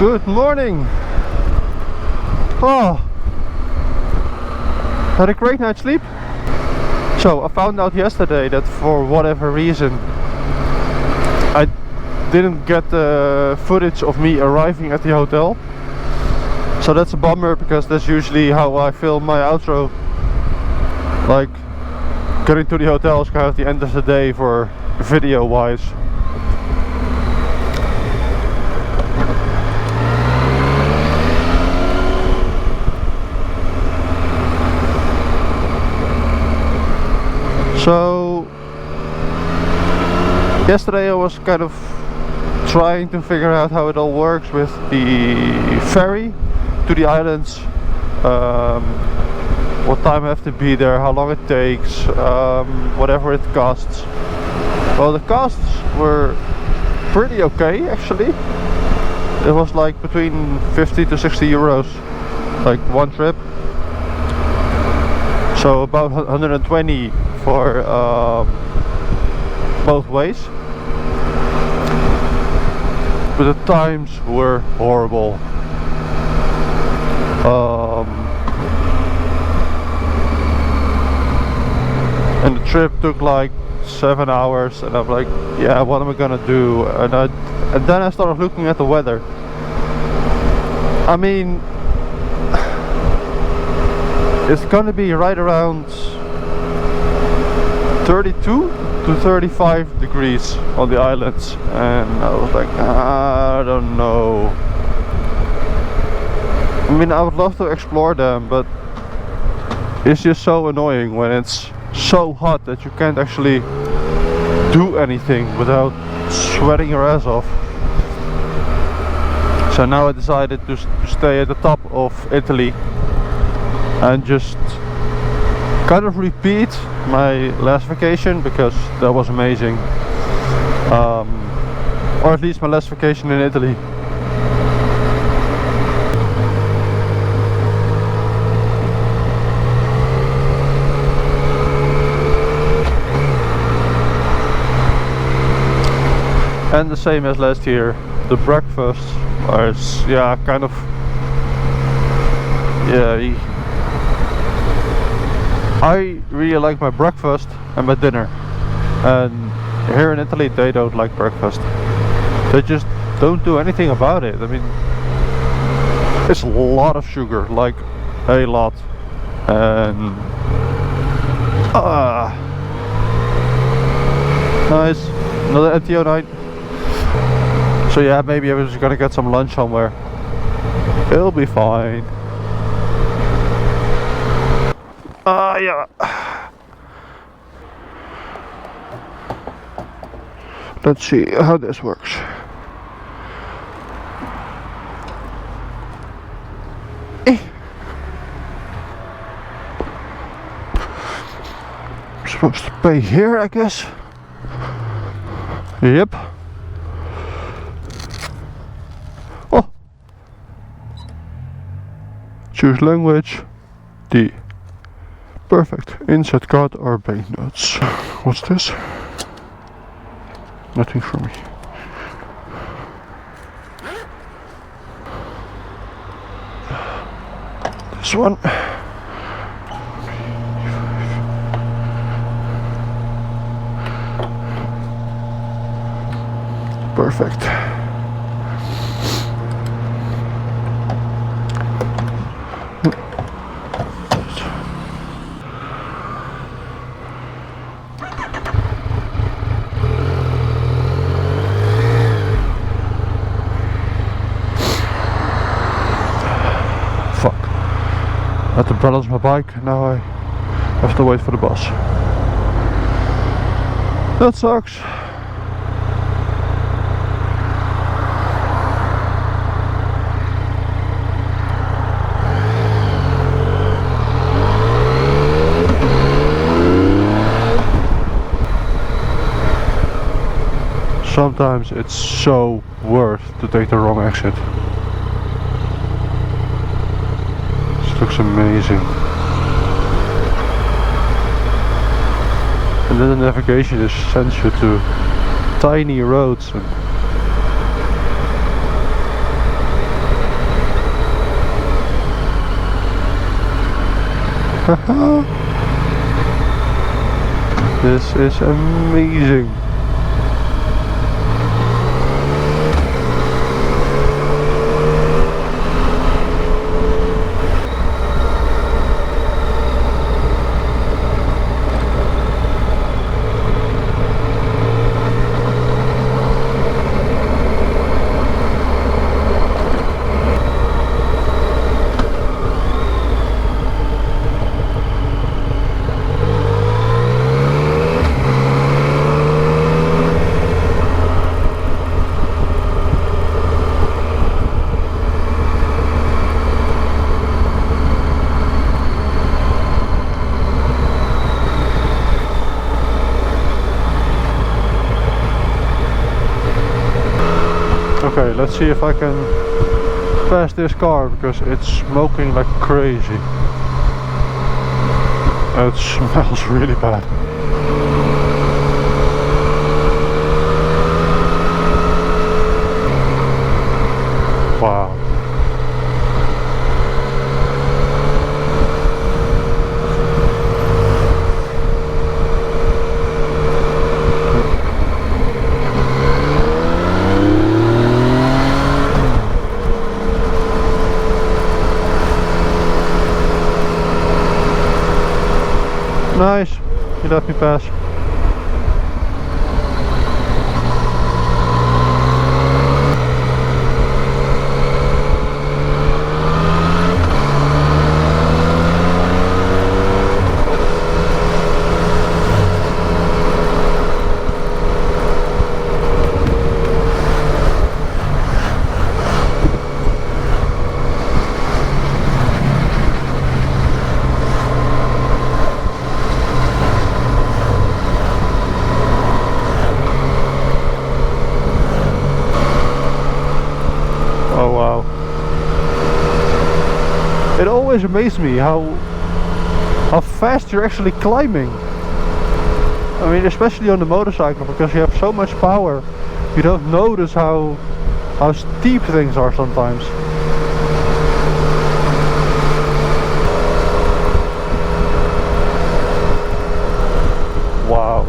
Good morning. Oh, had a great night's sleep. So I found out yesterday that for whatever reason I didn't get the footage of me arriving at the hotel. So that's a bummer, because that's usually how I film my outro. Like, getting to the hotel is kind of the end of the day for video wise. So yesterday I was kind of trying to figure out how it all works with the ferry to the islands, what time I have to be there, how long it takes, whatever it costs. Well, the costs were pretty okay actually. It was like between 50 to 60 euros, like one trip. So about 120 for both ways. But the times were horrible. And the trip took like 7 hours, and I'm like, yeah, what am I gonna do? And then I started looking at the weather. I mean, it's gonna be right around 32 to 35 degrees on the islands, and I was like, I don't know. I mean, I would love to explore them, but it's just so annoying when it's so hot that you can't actually do anything without sweating your ass off. So now I decided to stay at the top of Italy and just kind of repeat my last vacation, because that was amazing, or at least my last vacation in Italy. And the same as last year, the breakfast was, yeah, kind of, yeah, I really like my breakfast and my dinner, and here in Italy they don't like breakfast. They just don't do anything about it. I mean, it's a lot of sugar, like a lot, and nice, another NTO night. So yeah, maybe I was gonna get some lunch somewhere. It'll be fine. Yeah. Let's see how this works. I'm supposed to pay here, I guess. Yep. Oh. Choose language. D. Perfect. Insert card or banknotes. What's this? Nothing for me. This one. Perfect. I had to balance my bike, now I have to wait for the bus. That sucks. Sometimes it's so worth to take the wrong exit. Looks amazing. And then the navigation just sends you to tiny roads and This is amazing. Okay, let's see if I can pass this car because it's smoking like crazy. It smells really bad. Wow. Nice, you let me pass. It always amazed me how fast you're actually climbing. I mean, especially on the motorcycle, because you have so much power, you don't notice how steep things are sometimes. Wow.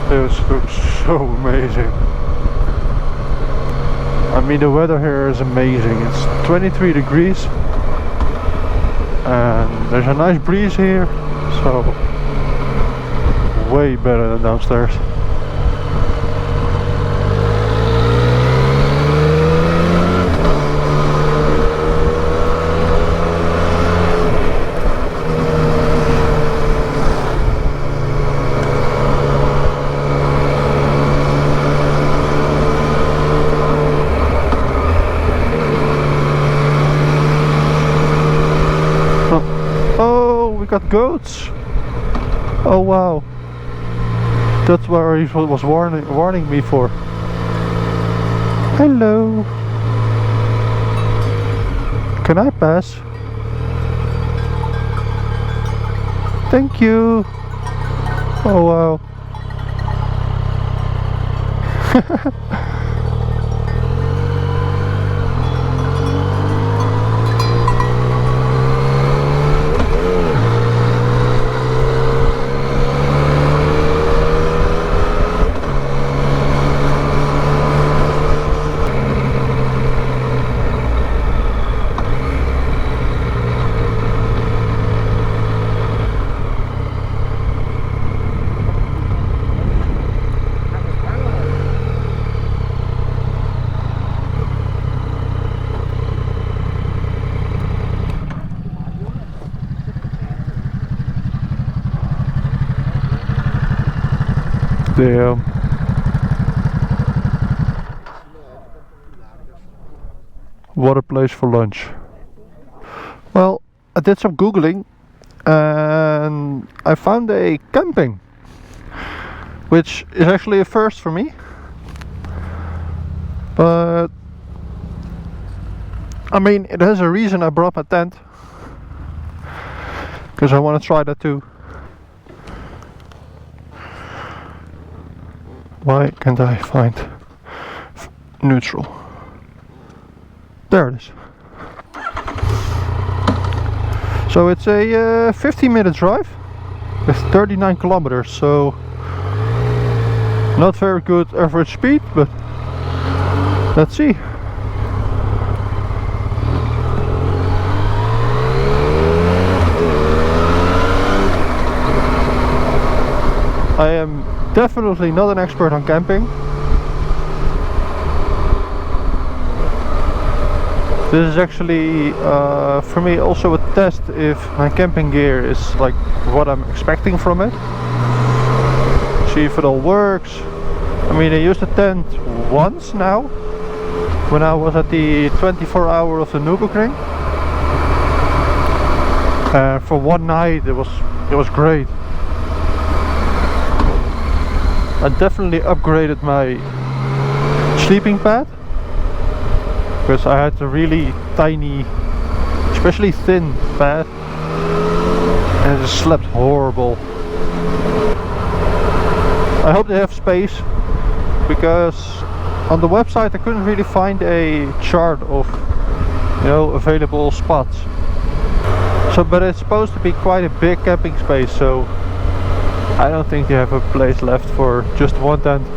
This looks so amazing. I mean, the weather here is amazing. It's 23 degrees and there's a nice breeze here, so way better than downstairs. Got goats. Oh wow, that's where he was warning me for. Hello, can I pass? Thank you. Oh wow. Damn. What a place for lunch. Well, I did some googling and I found a camping, which is actually a first for me. But I mean, it has a reason I brought my tent, because I want to try that too. Why can't I find neutral? There it is. So it's a 15-minute drive with 39 kilometers, so not very good average speed, but let's see. I am definitely not an expert on camping. This is actually for me also a test if my camping gear is like what I'm expecting from it. See if it all works. I mean, I used the tent once now when I was at the 24 hour of the Nürburgring. For one night it was great. I definitely upgraded my sleeping pad, because I had a really tiny, especially thin pad, and it just slept horrible. I hope they have space, because on the website I couldn't really find a chart of, you know, available spots. So, but it's supposed to be quite a big camping space, so I don't think they have a place left for just one tent.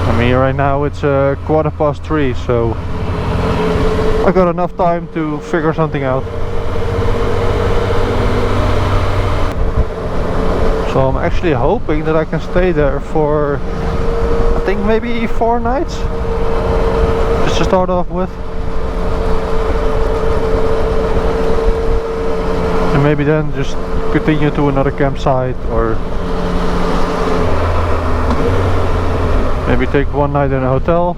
I mean, right now it's 3:15, so I got enough time to figure something out. So I'm actually hoping that I can stay there for, I think maybe 4 nights, just to start off with. And maybe then just continue to another campsite, or maybe take one night in a hotel,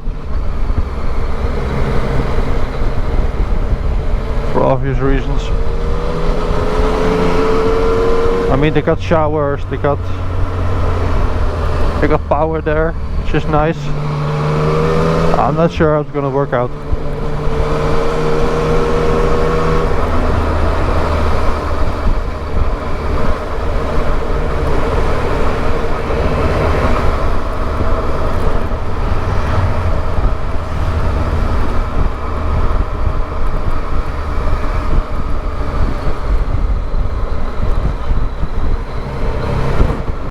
for obvious reasons. I mean, they got showers, they got power there, which is nice. I'm not sure how it's gonna work out.